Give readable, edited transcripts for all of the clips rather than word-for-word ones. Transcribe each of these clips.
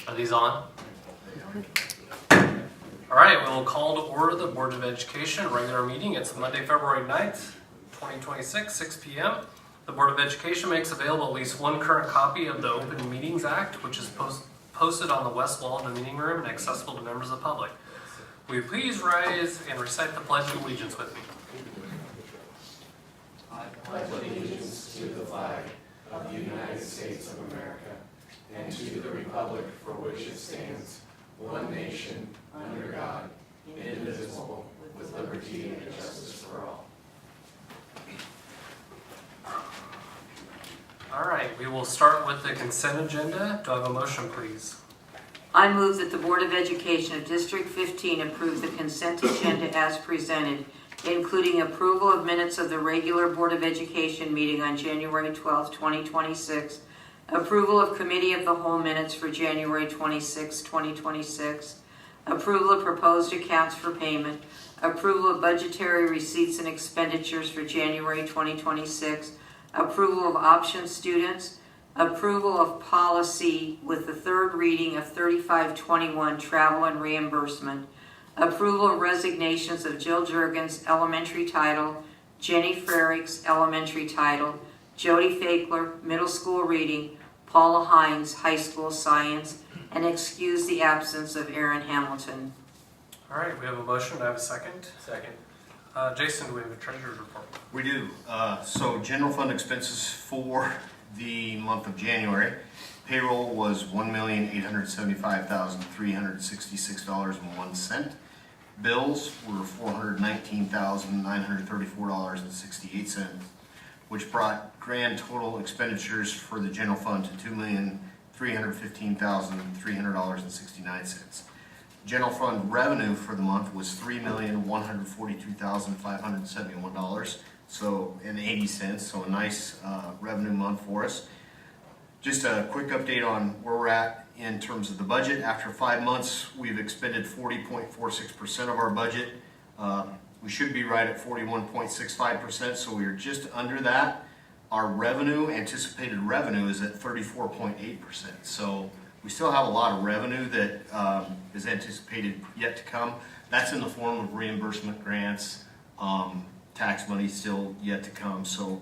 Are these on? All right, we will call to order the Board of Education regular meeting. It's Monday, February 9th, 2026, 6 p.m. The Board of Education makes available at least one current copy of the Open Meetings Act, which is posted on the west wall of the meeting room and accessible to members of the public. Will you please rise and recite the Pledge of Allegiance with me? I pledge allegiance to the flag of the United States of America and to the republic for which it stands, one nation, under God, indivisible, with liberty and justice for all. All right, we will start with the consent agenda. Do I have a motion, please? I move that the Board of Education of District 15 approve the consent agenda as presented, including approval of minutes of the regular Board of Education meeting on January 12, 2026, approval of Committee of the Whole minutes for January 26, 2026, approval of proposed accounts for payment, approval of budgetary receipts and expenditures for January 2026, approval of option students, approval of policy with the third reading of 3521 travel and reimbursement, approval of resignations of Jill Juergens, elementary title, Jenny Frerichs, elementary title, Jody Fakler, middle school reading, Paula Hines, high school science, and excuse the absence of Aaron Hamilton. All right, we have a motion. Do I have a second? Second. Jason, do we have a treasurer's report? We do. So general fund expenses for the month of January, payroll was $1,875,366.01. Bills were $419,934.68, which brought grand total expenditures for the general fund to $2,315,300.69. General fund revenue for the month was $3,142,571, so and 80 cents. So a nice revenue month for us. Just a quick update on where we're at in terms of the budget. After 5 months, we've expended 40.46% of our budget. We should be right at 41.65%, so we are just under that. Our revenue, anticipated revenue, is at 34.8%. So we still have a lot of revenue that is anticipated yet to come. That's in the form of reimbursement grants, tax money still yet to come. So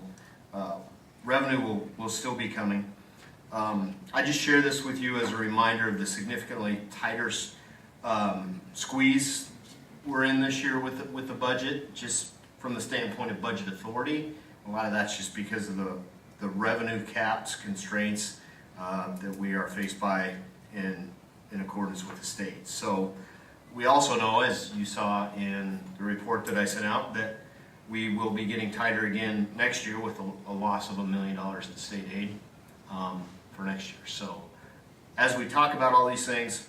revenue will still be coming. I just share this with you as a reminder of the significantly tighter squeeze we're in this year with the budget, just from the standpoint of budget authority. A lot of that's just because of the revenue caps, constraints that we are faced by in accordance with the state. So we also know, as you saw in the report that I sent out, that we will be getting tighter again next year with a loss of $1 million in state aid for next year. So as we talk about all these things,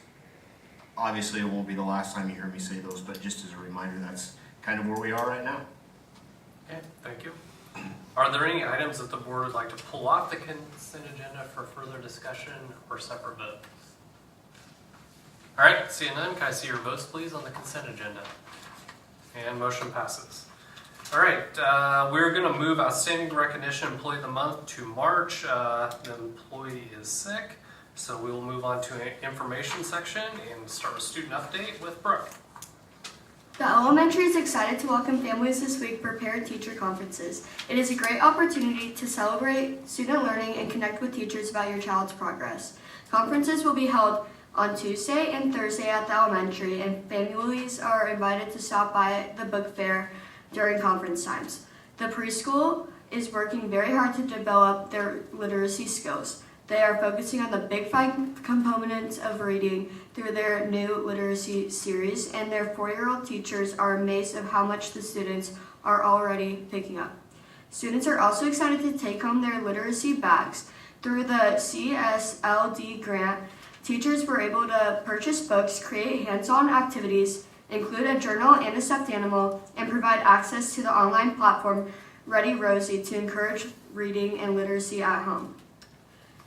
obviously it won't be the last time you hear me say those, but just as a reminder, that's kind of where we are right now. Okay, thank you. Are there any items that the board would like to pull off the consent agenda for further discussion or separate votes? All right, seeing none, can I see your votes, please, on the consent agenda? And motion passes. All right, we're going to move outstanding recognition employee of the month to March. The employee is sick, so we will move on to an information section and start with student update with Brooke. The elementary is excited to welcome families this week for parent-teacher conferences. It is a great opportunity to celebrate student learning and connect with teachers about your child's progress. Conferences will be held on Tuesday and Thursday at the elementary, and families are invited to stop by the book fair during conference times. The preschool is working very hard to develop their literacy skills. They are focusing on the Big Five components of reading through their new literacy series, and their 4-year-old teachers are amazed of how much the students are already picking up. Students are also excited to take home their literacy bags. Through the CSLD grant, teachers were able to purchase books, create hands-on activities, include a journal and a stuffed animal, and provide access to the online platform Ready Rosie to encourage reading and literacy at home.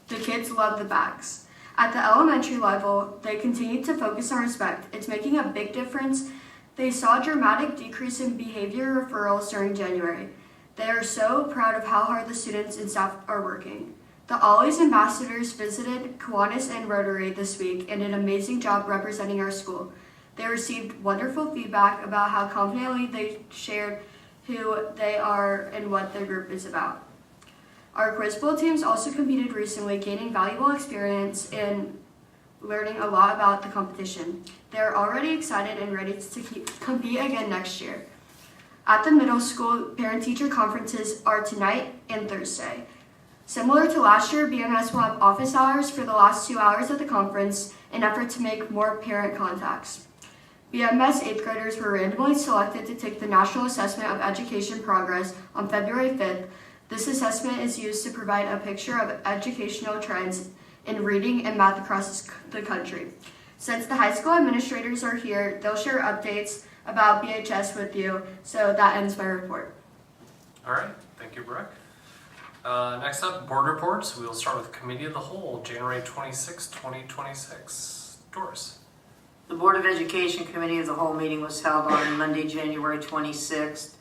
The kids love the bags. At the elementary level, they continue to focus on respect. It's making a big difference. They saw a dramatic decrease in behavior referrals during January. They are so proud of how hard the students and staff are working. The Ollie's ambassadors visited Kiwanis and Rotary this week and did an amazing job representing our school. They received wonderful feedback about how confidently they shared who they are and what their group is about. Our quiz bowl teams also competed recently, gaining valuable experience in learning a lot about the competition. They're already excited and ready to compete again next year. At the middle school, parent-teacher conferences are tonight and Thursday. Similar to last year, BMS will have office hours for the last 2 hours of the conference in an effort to make more parent contacts. BMS 8th graders were randomly selected to take the National Assessment of Education Progress on February 5th. This assessment is used to provide a picture of educational trends in reading and math across the country. Since the high school administrators are here, they'll share updates about BHS with you. So that ends my report. All right, thank you, Brooke. Next up, board reports. We will start with Committee of the Whole, January 26, 2026. Doris. The Board of Education Committee of the Whole meeting was held on Monday, January 26th,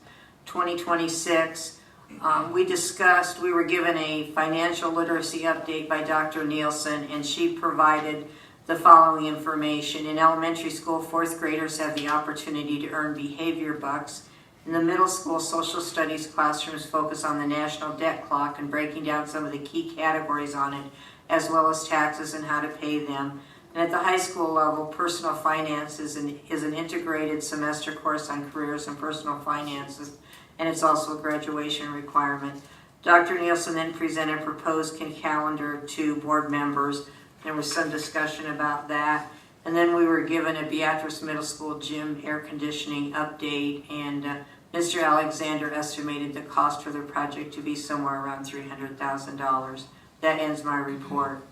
2026. We were given a financial literacy update by Dr. Nielsen, and she provided the following information. In elementary school, 4th graders have the opportunity to earn behavior bucks. In the middle school, social studies classrooms focus on the national debt clock and breaking down some of the key categories on it, as well as taxes and how to pay them. And at the high school level, personal finance is an integrated semester course on careers and personal finances, and it's also a graduation requirement. Dr. Nielsen then presented a proposed calendar to board members. There was some discussion about that. And then we were given a Beatrice Middle School gym air conditioning update, and Mr. Alexander estimated the cost for the project to be somewhere around $300,000. That ends my report.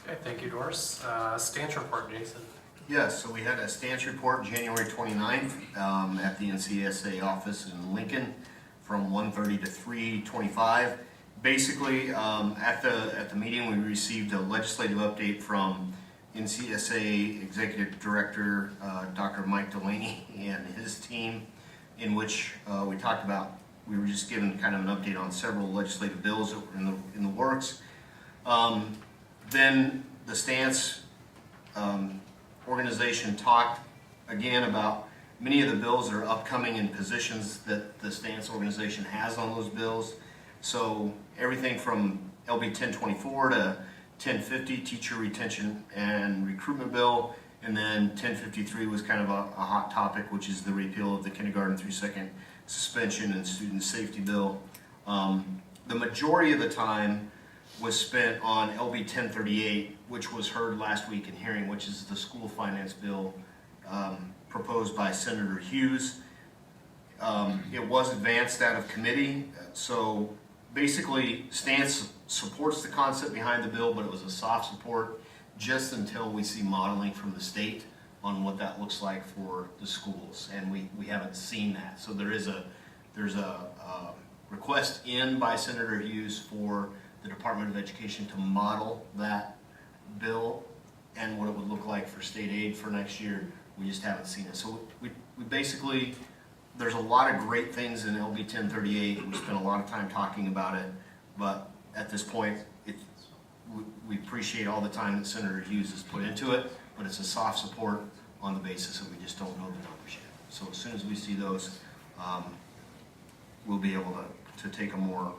Okay, thank you, Doris. Stance report, Jason. Yes, so we had a stance report January 29th at the NCSA office in Lincoln from 1:30 to 3:25. Basically, at the meeting, we received a legislative update from NCSA Executive Director Dr. Mike Delaney and his team, in which we talked about. We were just given kind of an update on several legislative bills that were in the works. Then the stance organization talked again about many of the bills that are upcoming and positions that the stance organization has on those bills. So everything from LB 1024 to 1050, teacher retention and recruitment bill, and then 1053 was kind of a hot topic, which is the repeal of the kindergarten through second suspension and student safety bill. The majority of the time was spent on LB 1038, which was heard last week in hearing, which is the school finance bill proposed by Senator Hughes. It was advanced out of committee, so basically stance supports the concept behind the bill, but it was a soft support just until we see modeling from the state on what that looks like for the schools, and we haven't seen that. So there's a request in by Senator Hughes for the Department of Education to model that bill and what it would look like for state aid for next year. We just haven't seen it. So we basically, there's a lot of great things in LB 1038. We spent a lot of time talking about it, but at this point, we appreciate all the time that Senator Hughes has put into it, but it's a soft support on the basis that we just don't know the numbers yet. So as soon as we see those, we'll be able to take a more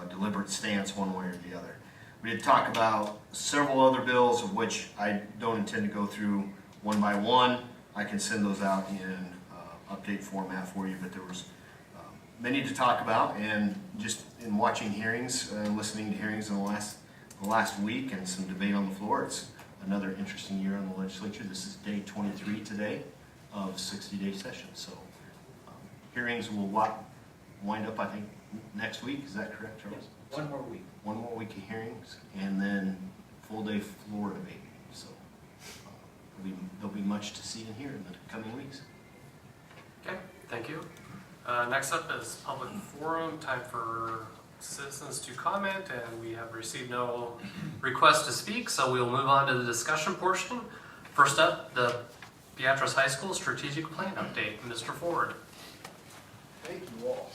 deliberate stance one way or the other. We did talk about several other bills, of which I don't intend to go through one by one. I can send those out in update format for you, but there was many to talk about, and just in watching hearings and listening to hearings in the last week and some debate on the floor, it's another interesting year in the legislature. This is day 23 today of 60-day session. So hearings will wind up, I think, next week. Is that correct, Charles? One more week. One more week of hearings, and then full day floor debate. So there'll be much to see and hear in the coming weeks. Okay, thank you. Next up is public forum, time for citizens to comment, and we have received no requests to speak, so we'll move on to the discussion portion. First up, the Beatrice High School strategic plan update. Mr. Ford. Thank you all.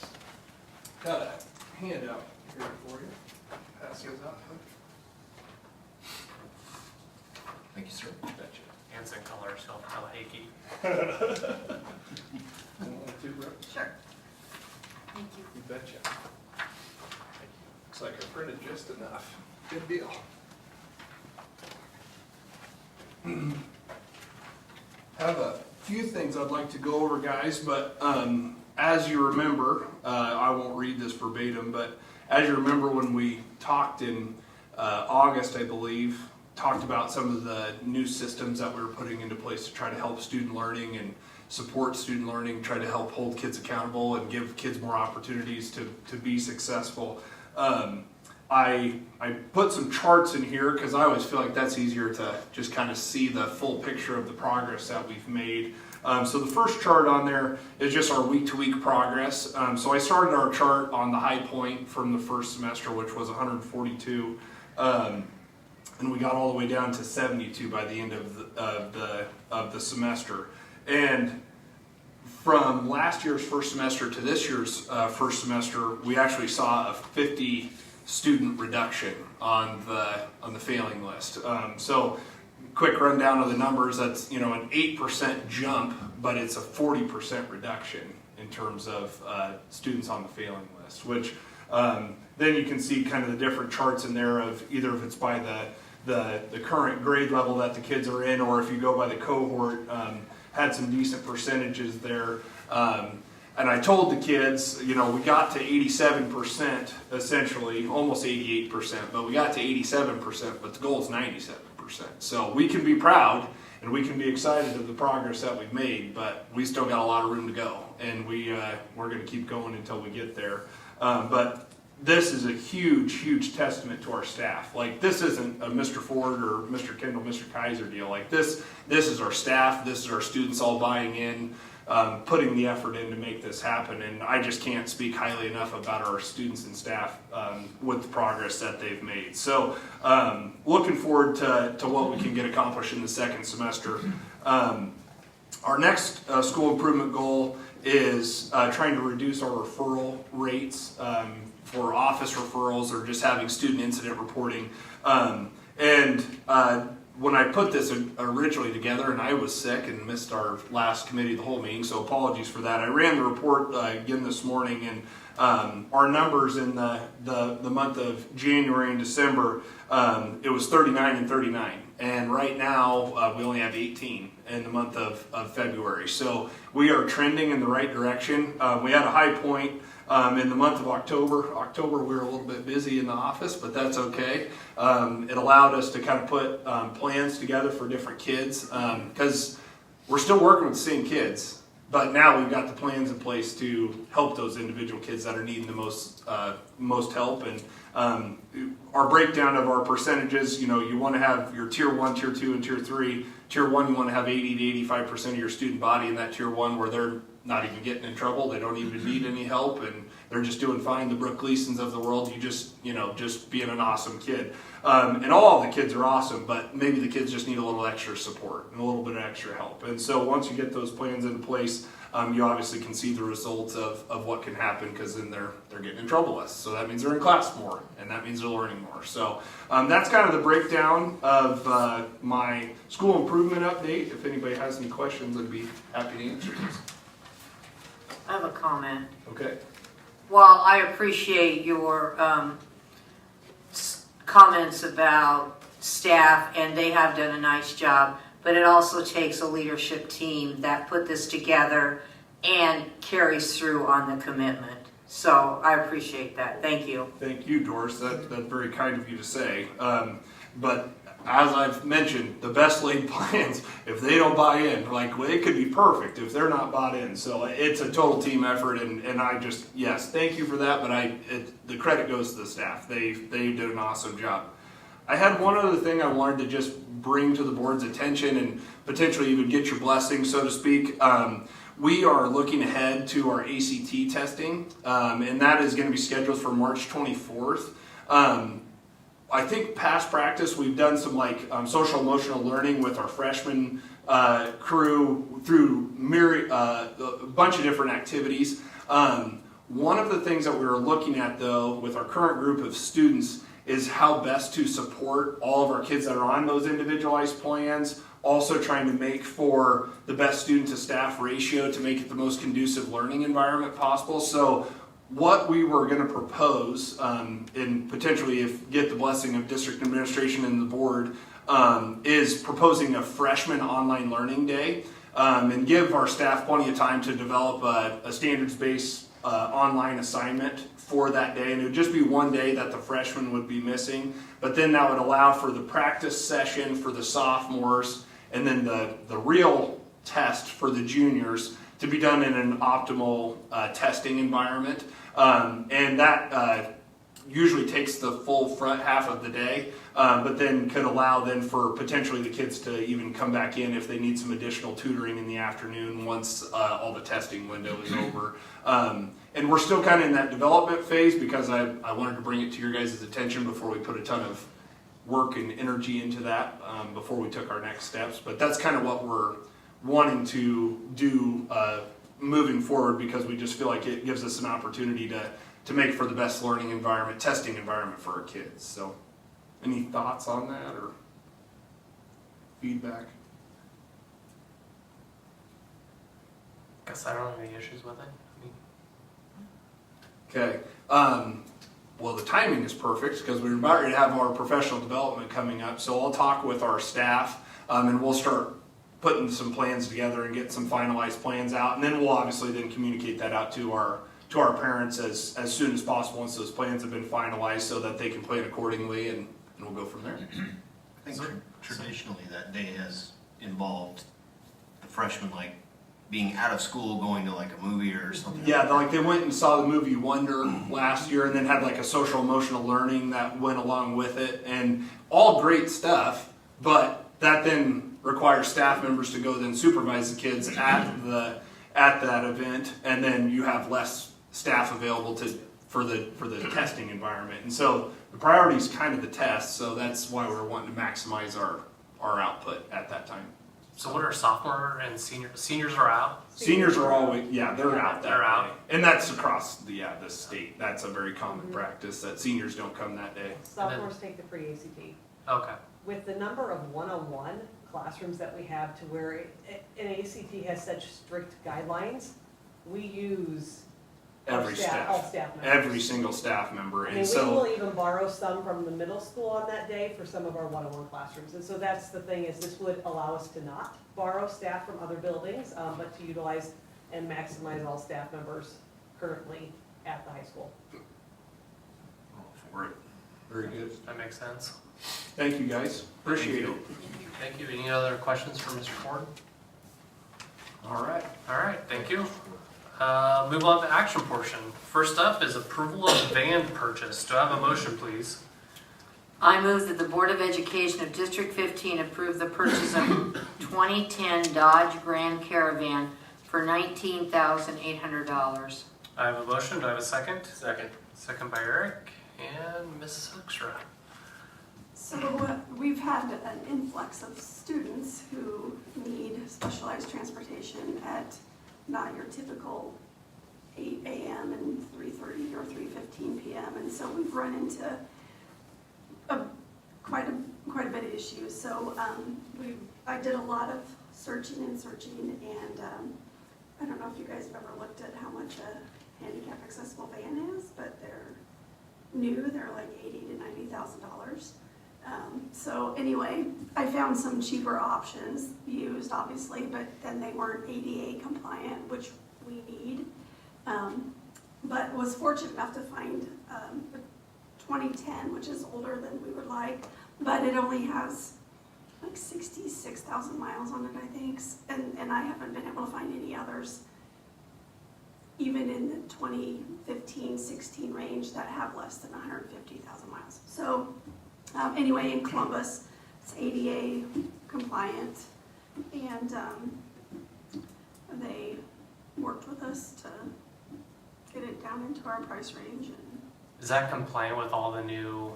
Got a handout here for you. Pass those out. Thank you, sir. Betcha. Hanson colors, so tell Hakey. Want to, bro? Sure. Thank you. You betcha. Looks like I printed just enough. Good deal. Have a few things I'd like to go over, guys, but as you remember, I won't read this verbatim, but as you remember when we talked in August, I believe, talked about some of the new systems that we were putting into place to try to help student learning and support student learning, try to help hold kids accountable and give kids more opportunities to be successful. I put some charts in here because I always feel like that's easier to just kind of see the full picture of the progress that we've made. So the first chart on there is just our week-to-week progress. So I started our chart on the high point from the first semester, which was 142, and we got all the way down to 72 by the end of the semester. And from last year's first semester to this year's first semester, we actually saw a 50 student reduction on the failing list. So quick rundown of the numbers, that's an 8% jump, but it's a 40% reduction in terms of students on the failing list, which then you can see kind of the different charts in there of either if it's by the current grade level that the kids are in, or if you go by the cohort, had some decent percentages there. And I told the kids, we got to 87% essentially, almost 88%, but we got to 87%, but the goal is 97%. So we can be proud and we can be excited of the progress that we've made, but we still got a lot of room to go, and we're going to keep going until we get there. But this is a huge testament to our staff. Like, this isn't a Mr. Ford or Mr. Kendall, Mr. Kaiser deal. Like, this is our staff, this is our students all buying in, putting the effort in to make this happen, and I just can't speak highly enough about our students and staff with the progress that they've made. So looking forward to what we can get accomplished in the second semester. Our next school improvement goal is trying to reduce our referral rates for office referrals or just having student incident reporting. When I put this originally together, and I was sick and missed our last committee of the whole meeting, so apologies for that. I ran the report again this morning, and our numbers in the month of January and December, it was 39 and 39. And right now, we only have 18 in the month of February. So we are trending in the right direction. We had a high point in the month of October. October, we were a little bit busy in the office, but that's okay. It allowed us to kind of put plans together for different kids, because we're still working with the same kids, but now we've got the plans in place to help those individual kids that are needing the most help. And our breakdown of our percentages, you want to have your tier 1, tier 2, and tier 3. Tier 1, you want to have 80 to 85% of your student body in that tier 1 where they're not even getting in trouble. They don't even need any help, and they're just doing fine. The Brooke Gleasons of the world, you just being an awesome kid. And all of the kids are awesome, but maybe the kids just need a little extra support and a little bit of extra help. And so once you get those plans into place, you obviously can see the results of what can happen, because then they're getting in trouble less. So that means they're in class more, and that means they're learning more. So that's kind of the breakdown of my school improvement update. If anybody has any questions, I'd be happy to answer these. I have a comment. Okay. While I appreciate your comments about staff, and they have done a nice job, but it also takes a leadership team that put this together and carries through on the commitment. So I appreciate that. Thank you. Thank you, Doris. That's very kind of you to say. But as I've mentioned, the best laid plans, if they don't buy in, it could be perfect if they're not bought in. So it's a total team effort, and I just, yes, thank you for that, but the credit goes to the staff. They did an awesome job. I had one other thing I wanted to just bring to the board's attention and potentially even get your blessing, so to speak. We are looking ahead to our ACT testing, and that is going to be scheduled for March 24th. I think past practice, we've done some social emotional learning with our freshman crew through a bunch of different activities. One of the things that we were looking at, though, with our current group of students is how best to support all of our kids that are on those individualized plans. Also trying to make for the best student to staff ratio to make it the most conducive learning environment possible. So what we were going to propose, and potentially if get the blessing of district administration and the board, is proposing a freshman online learning day, and give our staff plenty of time to develop a standards-based online assignment for that day. And it would just be one day that the freshmen would be missing, but then that would allow for the practice session for the sophomores, and then the real test for the juniors to be done in an optimal testing environment. And that usually takes the full front half of the day, but then could allow then for potentially the kids to even come back in if they need some additional tutoring in the afternoon once all the testing window is over. And we're still kind of in that development phase because I wanted to bring it to your guys' attention before we put a ton of work and energy into that before we took our next steps. But that's kind of what we're wanting to do moving forward, because we just feel like it gives us an opportunity to make for the best learning environment, testing environment for our kids. So any thoughts on that or feedback? Guess I don't have any issues with it. Okay. Well, the timing is perfect because we're about ready to have our professional development coming up. So I'll talk with our staff, and we'll start putting some plans together and get some finalized plans out. And then we'll obviously then communicate that out to our parents as soon as possible once those plans have been finalized so that they can plan accordingly, and we'll go from there. I think traditionally that day has involved the freshmen like being out of school going to like a movie or something. Yeah, like they went and saw the movie Wonder last year and then had like a social emotional learning that went along with it, and all great stuff, but that then requires staff members to go then supervise the kids at that event, and then you have less staff available for the testing environment. And so the priority is kind of the test, so that's why we're wanting to maximize our output at that time. So what are sophomore and seniors are out? Seniors are always, they're out that They're day. out. And that's across the state. That's a very common practice that seniors don't come that day. Sophomores take the pre-ACT. Okay. With the number of one-on-one classrooms that we have to where an ACT has such strict guidelines, we use Every all staff, staff members. every single staff member. I And mean, we so, will even borrow some from the middle school on that day for some of our one-on-one classrooms. And so that's the thing, is this would allow us to not borrow staff from other buildings, but to utilize and maximize all staff members currently at the high school. for it. Very good. That makes sense. Thank you, guys. Appreciate it. Thank you. Any other questions for Mr. Ford? All right. All right, thank you. Move on to action portion. First up is approval of van purchase. Do I have a motion, please? I move that the Board of Education of District 15 approve the purchase of 2010 Dodge Grand Caravan for $19,800. I have a motion. Do I have a second? Second. Second by Eric and Mrs. Hoekstra. So we've had an influx of students who need specialized transportation at not your typical 8 a.m. and 3:30 or 3:15 p.m. And so we've run into quite a bit of issues. So I did a lot of searching, and I don't know if you guys have ever looked at how much a handicap accessible van is, but they're new. They're like $80,000 to $90,000. So anyway, I found some cheaper options used, obviously, but then they weren't ADA compliant, which we need. But was fortunate enough to find a 2010, which is older than we would like, but it only has like 66,000 miles on it, I think. And I haven't been able to find any others, even in the 2015-16 range, that have less than 150,000 miles. So anyway, in Columbus, it's ADA compliant, and they worked with us to get it down into our price range. And Is that compliant with all the new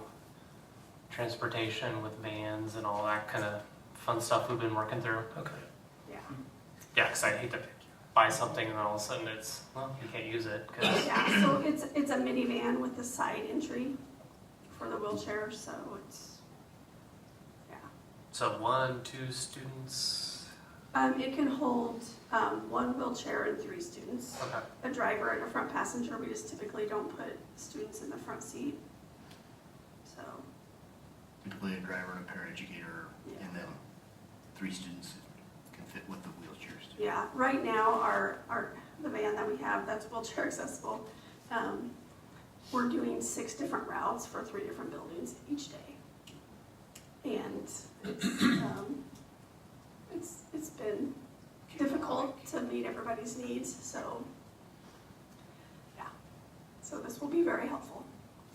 transportation with vans and all that kind of fun stuff we've been working through? Okay. yeah, Yeah, because I'd hate to buy something and then all of a sudden you can't use it. 'Cause yeah. So it's a minivan with a side entry for the wheelchairs, so it's, yeah. So 1, 2 students? It can hold, 1 wheelchair and 3 students. Okay. A driver and a front passenger. We just typically don't put students in the front seat. So, Typically a driver and a paraeducator, Yeah. and then 3 students can fit with the wheelchairs. yeah, right now, the van that we have, that's wheelchair accessible, we're doing 6 different routes for 3 different buildings each day. And it's been difficult to meet everybody's needs, so, yeah. So this will be very helpful.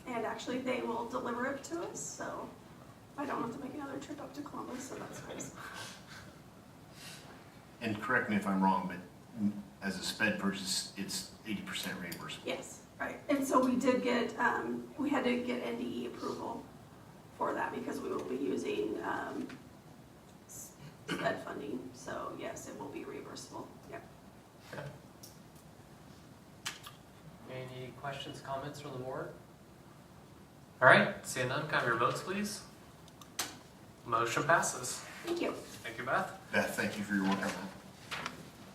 And actually, they will deliver it to us, so I don't have to make another trip up to Columbus, so that's nice. And correct me if I'm wrong, but as a sped purchase, it's 80% reimbursable. Yes, right. And so we did get, we had to get NDE approval for that because we will be using SPED funding. So yes, it will be reimbursable. Yep. Any questions, comments from the board? All right, seeing none, can I have your votes, please? Motion passes. Thank you. Thank you, Beth. Beth, thank you for your work on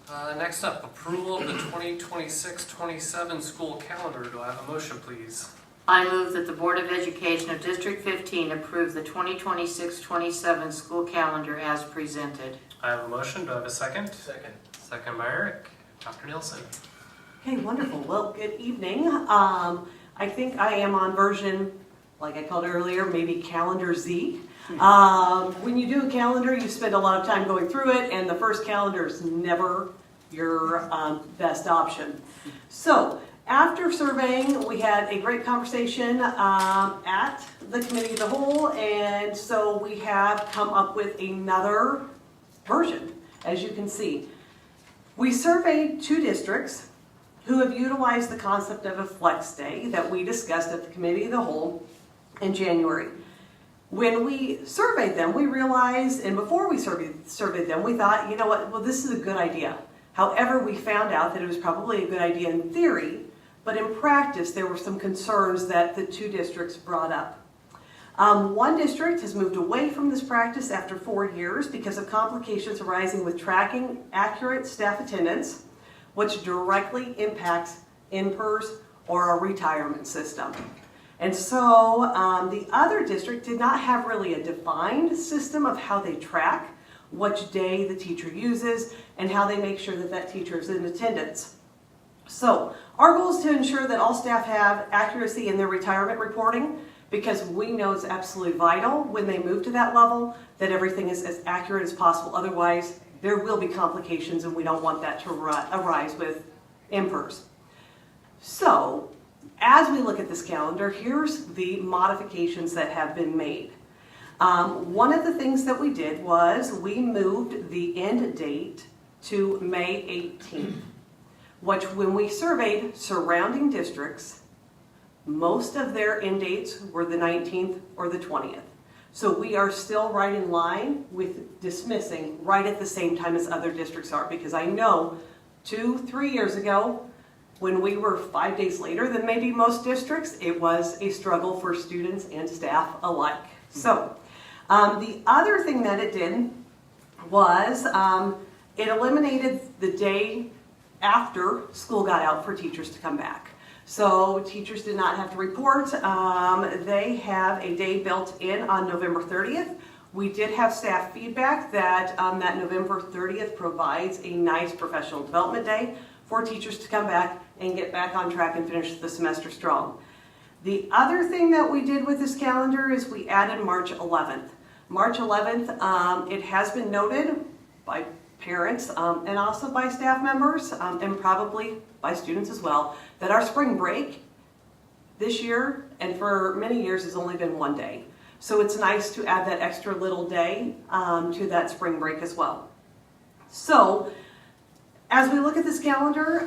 that. Next up, approval of the 2026-27 school calendar. Do I have a motion, please? I move that the Board of Education of District 15 approve the 2026-27 school calendar as presented. I have a motion. Do I have a second? Second. Second by Eric. Dr. Nielsen. Okay, wonderful. Well, good evening. I think I am on version, like I called it earlier, maybe calendar Z. When you do a calendar, you spend a lot of time going through it, and the first calendar is never your best option. So, after surveying, we had a great conversation at the committee of the whole, and so we have come up with another version, as you can see. We surveyed 2 districts who have utilized the concept of a flex day that we discussed at the committee of the whole in January. When we surveyed them, we realized, and before we surveyed them, we thought, you know what, well, this is a good idea. However, we found out that it was probably a good idea in theory, but in practice, there were some concerns that the 2 districts brought up. One district has moved away from this practice after 4 years because of complications arising with tracking accurate staff attendance, which directly impacts INPERS or our retirement system. And so the other district did not have really a defined system of how they track which day the teacher uses and how they make sure that that teacher is in attendance. So our goal is to ensure that all staff have accuracy in their retirement reporting, because we know it's absolutely vital when they move to that level that everything is as accurate as possible. Otherwise, there will be complications, and we don't want that to arise with INPERS. So, as we look at this calendar, here's the modifications that have been made. One of the things that we did was we moved the end date to May 18th, which when we surveyed surrounding districts, most of their end dates were the 19th or the 20th. So we are still right in line with dismissing right at the same time as other districts are, because I know 2-3 years ago, when we were 5 days later than maybe most districts, it was a struggle for students and staff alike. So the other thing that it did was it eliminated the day after school got out for teachers to come back. So teachers did not have to report. They have a day built in on November 30th. We did have staff feedback that that November 30th provides a nice professional development day for teachers to come back and get back on track and finish the semester strong. The other thing that we did with this calendar is we added March 11th. March 11th, it has been noted by parents and also by staff members and probably by students as well, that our spring break this year and for many years has only been 1 day. So it's nice to add that extra little day to that spring break as well. So as we look at this calendar,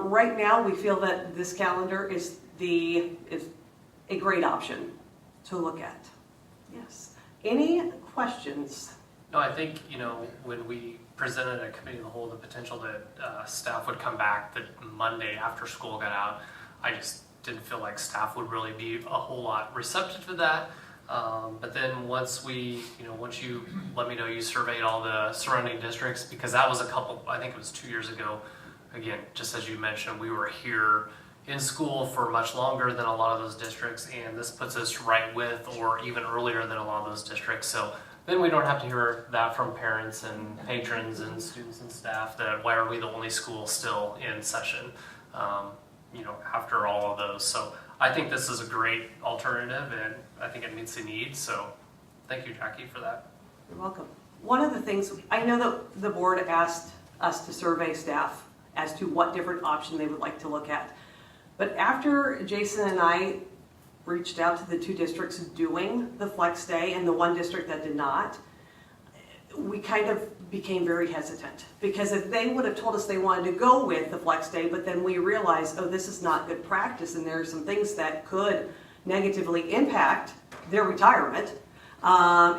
right now we feel that this calendar is a great option to look at. Yes. Any questions? No, I think, when we presented at committee of the whole the potential that staff would come back the Monday after school got out, I just didn't feel like staff would really be a whole lot receptive to that. But then once you let me know you surveyed all the surrounding districts, because that was I think it was 2 years ago. Again, just as you mentioned, we were here in school for much longer than a lot of those districts, and this puts us right with or even earlier than a lot of those districts. So then we don't have to hear that from parents and patrons and students and staff that why are we the only school still in session, after all of those. So I think this is a great alternative, and I think it meets the need. So thank you, Jackie, for that. You're welcome. One of the things, I know that the board asked us to survey staff as to what different option they would like to look at. But after Jason and I reached out to the 2 districts doing the flex day and the 1 district that did not, we kind of became very hesitant. Because if they would have told us they wanted to go with the flex day, but then we realized, oh, this is not good practice and there are some things that could negatively impact their retirement,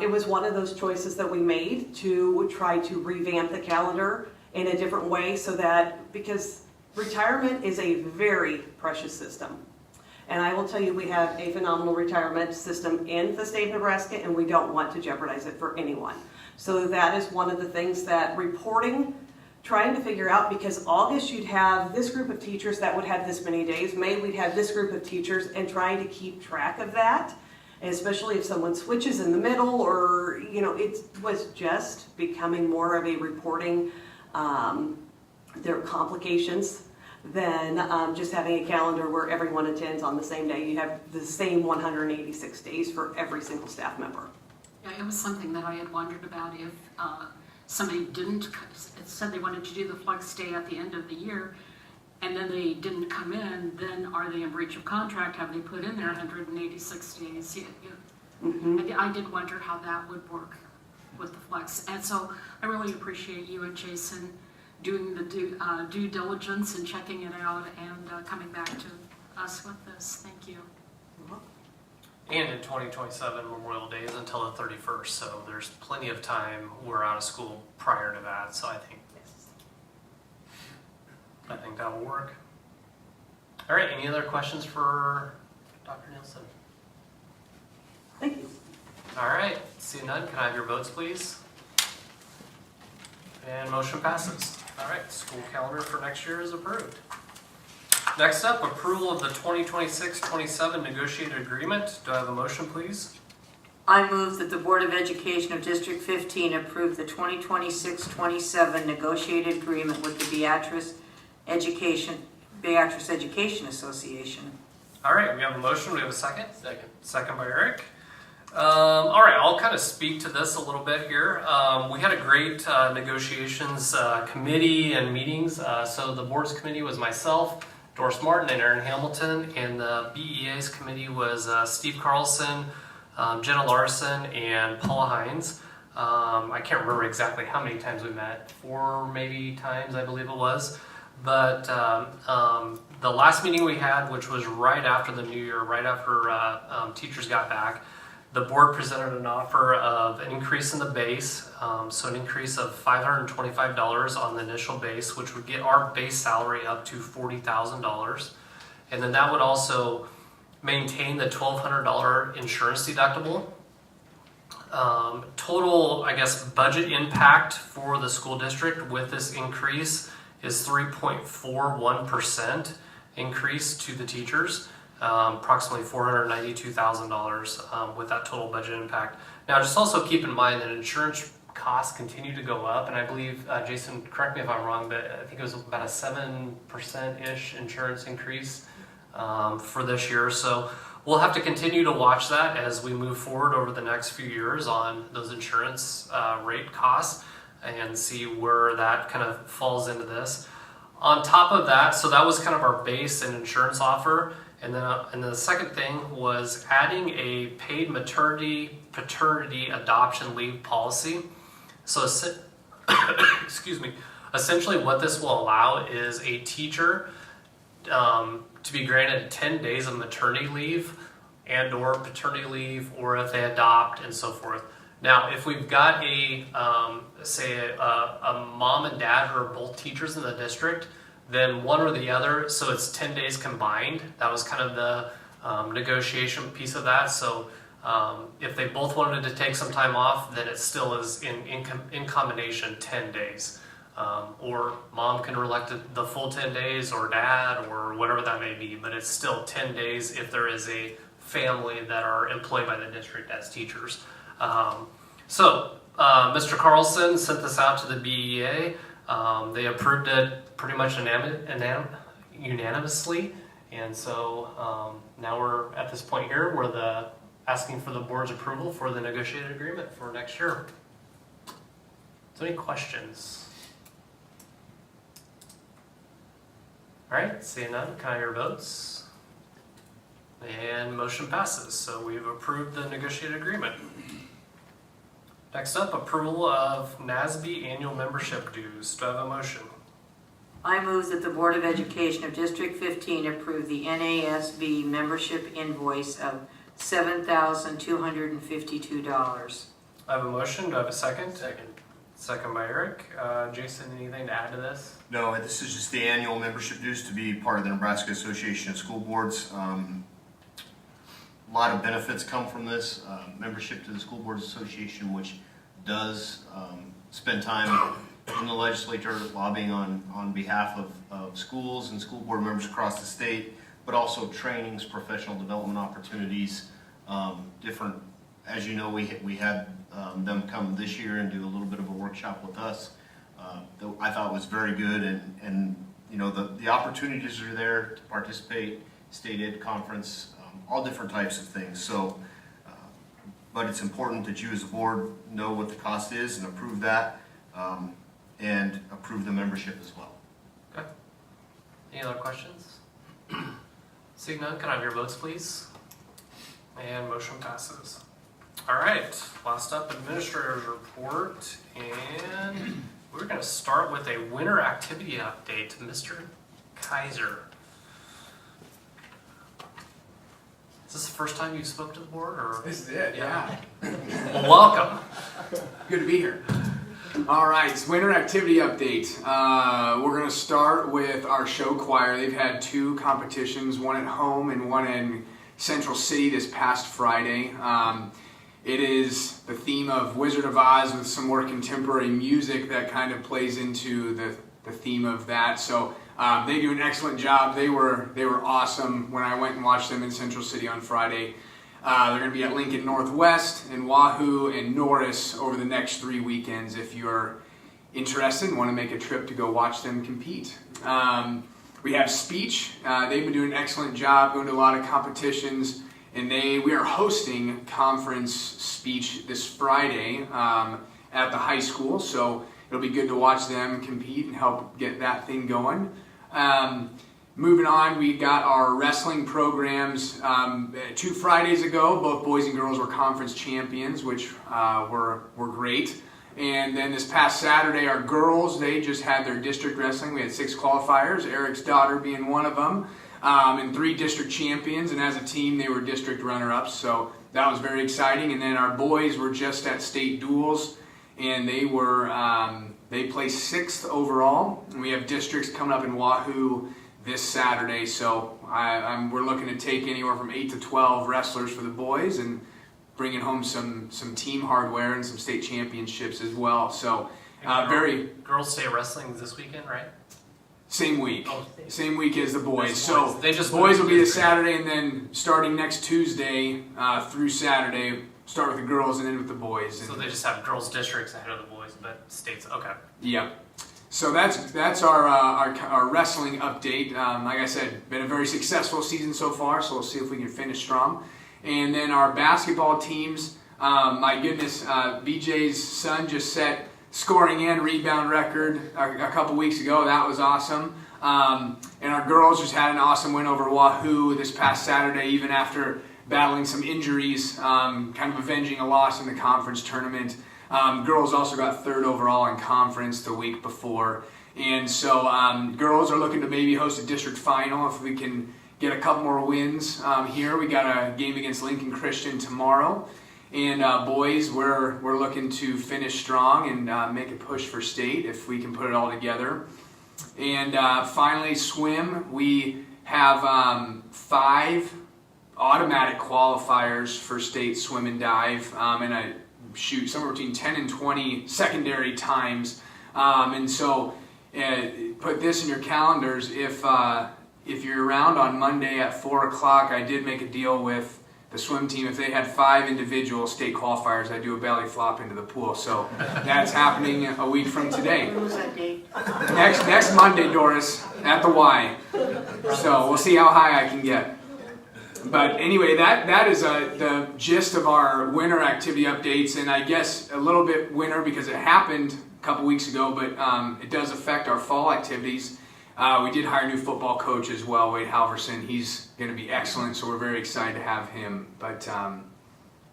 it was one of those choices that we made to try to revamp the calendar in a different way because retirement is a very precious system. And I will tell you, we have a phenomenal retirement system in the state of Nebraska, and we don't want to jeopardize it for anyone. So that is one of the things that reporting, trying to figure out, because August you'd have this group of teachers that would have this many days, May we'd have this group of teachers, and trying to keep track of that, and especially if someone switches in the middle or, it was just becoming more of a reporting, there are complications than just having a calendar where everyone attends on the same day. You have the same 186 days for every single staff member. Yeah, it was something that I had wondered about if somebody said they wanted to do the flex day at the end of the year, and then they didn't come in, then are they in breach of contract? Have they put in their 186 days? I did wonder how that would work with the flex. And so I really appreciate you and Jason doing the due diligence and checking it out and coming back to us with this. Thank you. And in 2027, Memorial Day is until the 31st, so there's plenty of time. We're out of school prior to that, so I think that will work. All right, any other questions for Dr. Nielsen? Thank you. All right, seeing none, can I have your votes, please? And motion passes. All right, school calendar for next year is approved. Next up, approval of the 2026-27 negotiated agreement. Do I have a motion, please? I move that the Board of Education of District 15 approve the 2026-27 negotiated agreement with the Beatrice Education Association. All right, we have a motion. We have a second. Second by Eric. All right, I'll kind of speak to this a little bit here. We had a great negotiations committee and meetings. So the board's committee was myself, Doris Martin, and Aaron Hamilton, and the BEA's committee was Steve Carlson, Jenna Larson, and Paula Hines. I can't remember exactly how many times we met, 4 maybe times I believe it was. But the last meeting we had, which was right after the new year, right after teachers got back, the board presented an offer of an increase in the base, so an increase of $525 on the initial base, which would get our base salary up to $40,000. And then that would also maintain the $1,200 insurance deductible. Total, budget impact for the school district with this increase is 3.41% increase to the teachers. Approximately $492,000 with that total budget impact. Now, just also keep in mind that insurance costs continue to go up, and I believe, Jason, correct me if I'm wrong, but I think it was about a 7%-ish insurance increase for this year. So we'll have to continue to watch that as we move forward over the next few years on those insurance rate costs and see where that kind of falls into this. On top of that, so that was kind of our base and insurance offer. And then the second thing was adding a paid maternity, paternity, adoption leave policy. So, excuse me, essentially what this will allow is a teacher to be granted 10 days of maternity leave and or paternity leave, or if they adopt and so forth. Now, if we've got a mom and dad who are both teachers in the district, then one or the other, so it's 10 days combined. That was kind of the negotiation piece of that. So if they both wanted to take some time off, then it still is in combination 10 days. Or mom can elect the full 10 days, or dad, or whatever that may be, but it's still 10 days if there is a family that are employed by the district as teachers. Mr. Carlson sent this out to the BEA. They approved it pretty much unanimously, and so now we're at this point here where asking for the board's approval for the negotiated agreement for next year. So any questions? All right, seeing none, can I hear votes? And motion passes, so we've approved the negotiated agreement. Next up, approval of NASB annual membership dues. Do I have a motion? I move that the Board of Education of District 15 approve the NASB membership invoice of $7,252. I have a motion. Do I have a second? Second by Eric. Jason, anything to add to this? No, this is just the annual membership dues to be part of the Nebraska Association of School Boards. A lot of benefits come from this. Membership to the School Boards Association, which does spend time in the legislature lobbying on behalf of schools and school board members across the state, but also trainings, professional development opportunities, different, as you know, we had them come this year and do a little bit of a workshop with us. That I thought was very good, and you know, the opportunities are there to participate, state ed conference, all different types of things. So, but it's important that you as a board know what the cost is and approve that, and approve the membership as well. Okay. Any other questions? Seeing none, can I have your votes, please? And motion passes. All right, last up, administrator's report, and we're going to start with a winter activity update. Mr. Kaiser. Is this the first time you spoke to the board, or? This is it, yeah. Well, welcome. Good to be here. All right, so winter activity update. We're going to start with our show choir. They've had 2 competitions, one at home and one in Central City this past Friday. It is the theme of Wizard of Oz with some more contemporary music that kind of plays into the theme of that. So they do an excellent job. They were awesome when I went and watched them in Central City on Friday. They're going to be at Lincoln Northwest and Wahoo and Norris over the next 3 weekends if you're interested and want to make a trip to go watch them compete. We have speech. They've been doing an excellent job, going to a lot of competitions, and we are hosting conference speech this Friday at the high school, so it'll be good to watch them compete and help get that thing going. Moving on, we got our wrestling programs. 2 Fridays ago, both boys and girls were conference champions, which were great. And then this past Saturday, our girls, they just had their district wrestling. We had 6 qualifiers, Eric's daughter being one of them, and 3 district champions. And as a team, they were district runner-ups, so that was very exciting. And then our boys were just at state duels, and they placed 6th overall. And we have districts coming up in Wahoo this Saturday, so we're looking to take anywhere from 8 to 12 wrestlers for the boys and bringing home some team hardware and some state championships as well. So Girls State Wrestling this weekend, right? Same week. Oh, Same week as the boys. Boys. So They just boys will be this Saturday, and then starting next Tuesday through Saturday, start with the girls and end with the boys. So they just have girls districts ahead of the boys, but states. Okay. Yeah. So that's our wrestling update. Like I said, been a very successful season so far, so we'll see if we can finish strong. And then our basketball teams, my goodness, BJ's son just set scoring and rebound record a couple weeks ago. That was awesome. And our girls just had an awesome win over Wahoo this past Saturday, even after battling some injuries, kind of avenging a loss in the conference tournament. Girls also got 3rd overall in conference the week before. And so girls are looking to maybe host a district final if we can get a couple more wins here. We got a game against Lincoln Christian tomorrow. And boys, we're looking to finish strong and make a push for state if we can put it all together. And finally, swim. We have 5 automatic qualifiers for state swim and dive, and I shoot somewhere between 10 and 20 secondary times. And so put this in your calendars. If you're around on Monday at 4 o'clock, I did make a deal with the swim team. If they had 5 individual state qualifiers, I'd do a belly flop into the pool. So that's happening a week from today. When was that date? Next Monday, Doris, at the Y. So we'll see how high I can get. But anyway, that is the gist of our winter activity updates, and I guess a little bit winter because it happened a couple weeks ago, but it does affect our fall activities. We did hire a new football coach as well, Wade Halverson. He's going to be excellent, so we're very excited to have him. But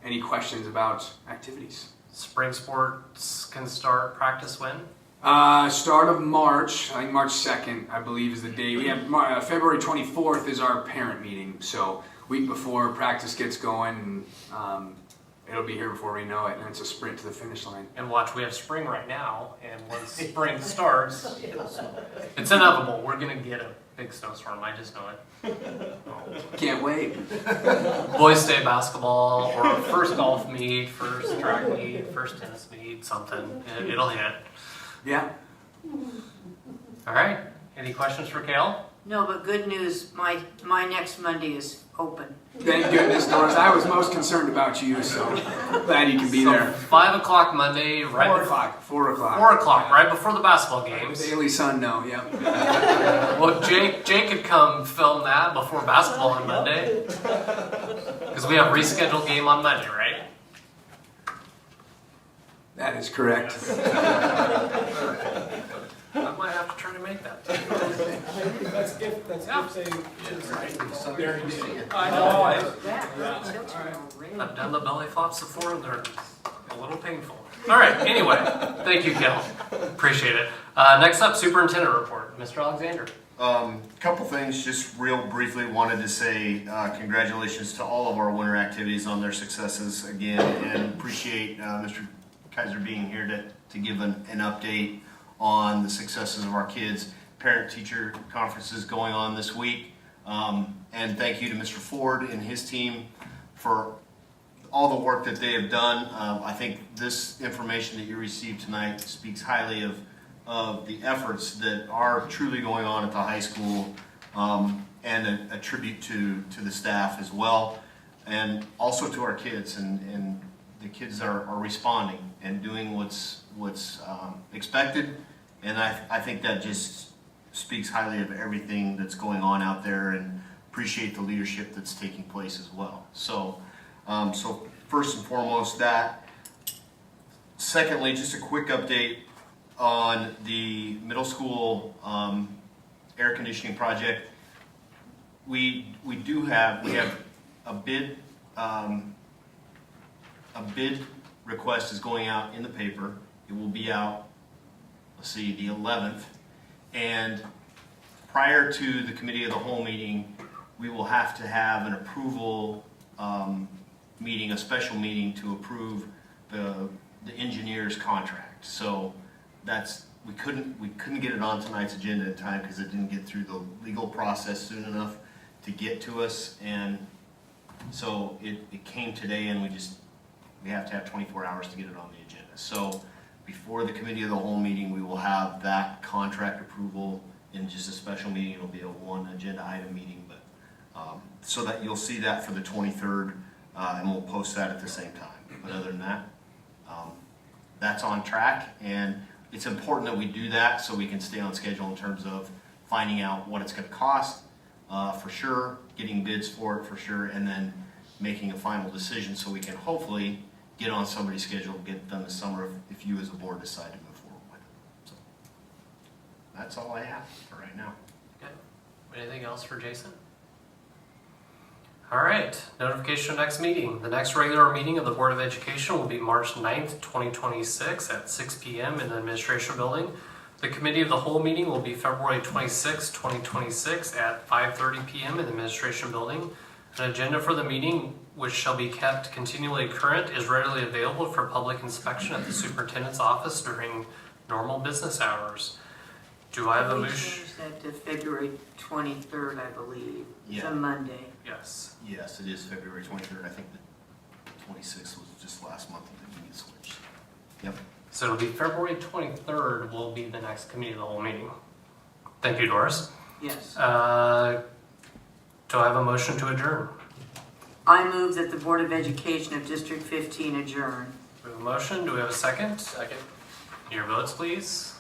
any questions about activities? Spring sports can start practice when? Start of March, I think March 2nd, I believe is the date. We have February 24th is our parent meeting, so week before practice gets going, and it'll be here before we know it, and it's a sprint to the finish line. And watch, we have spring right now, and once spring starts, it's inevitable. We're going to get a big snowstorm. I just know it. Can't wait. Boys State basketball, or first golf meet, first track meet, first tennis meet, something. It'll hit. Yeah. All right. Any questions for Kale? No, but good news, my next Monday is open. Thank goodness, Doris. I was most concerned about you, so glad you can be there. 5 o'clock Monday, right? 4 o'clock. 4 o'clock. 4 o'clock, right before the basketball games. Daily Sun, no, yeah. Well, Jake could come film that before basketball on Monday. Because we have rescheduled game on Monday, right? That is correct. I might have to try to make that. That's if saying. I know. Yeah. I've done the belly flops before, and they're a little painful. All right. Anyway, thank you, Kel. Appreciate it. Next up, superintendent report, Mr. Alexander. Couple things, just real briefly, wanted to say congratulations to all of our winter activities on their successes again, and appreciate Mr. Kaiser being here to give an update on the successes of our kids. Parent-teacher conferences going on this week. And thank you to Mr. Ford and his team for all the work that they have done. I think this information that you received tonight speaks highly of the efforts that are truly going on at the high school, and a tribute to the staff as well, and also to our kids. And the kids are responding and doing what's expected, and I think that just speaks highly of everything that's going on out there, and appreciate the leadership that's taking place as well. So first and foremost that. Secondly, just a quick update on the middle school air conditioning project. We have a bid. A bid request is going out in the paper. It will be out, the 11th. And prior to the committee of the whole meeting, we will have to have an approval meeting, a special meeting to approve the engineer's contract. So we couldn't get it on tonight's agenda in time because it didn't get through the legal process soon enough to get to us. And so it came today, and we have to have 24 hours to get it on the agenda. So before the committee of the whole meeting, we will have that contract approval in just a special meeting. It'll be a one agenda item meeting, but so that you'll see that for the 23rd, and we'll post that at the same time. But other than that, that's on track, and it's important that we do that so we can stay on schedule in terms of finding out what it's going to cost for sure, getting bids for it for sure, and then making a final decision so we can hopefully get on somebody's schedule, get it done this summer if you as a board decide to move forward with it. So that's all I have for right now. Okay. Anything else for Jason? All right. Notification of next meeting. The next regular meeting of the Board of Education will be March 9th, 2026 at 6 p.m. in the Administration Building. The Committee of the Whole meeting will be February 26, 2026 at 5:30 p.m. in the Administration Building. An agenda for the meeting, which shall be kept continually current, is readily available for public inspection at the Superintendent's office during normal business hours. Do I have a We motion? changed that to February 23rd, I believe. It's Yeah. a Monday. Yes. Yes, it is February 23rd. I think the 26th was just last month when the meeting switched. Yep. So it'll be February 23rd will be the next committee of the whole meeting. Thank you, Doris. Yes. Do I have a motion to adjourn? I move that the Board of Education of District 15 adjourn. We have a motion. Do we have a second? Second. Your votes, please.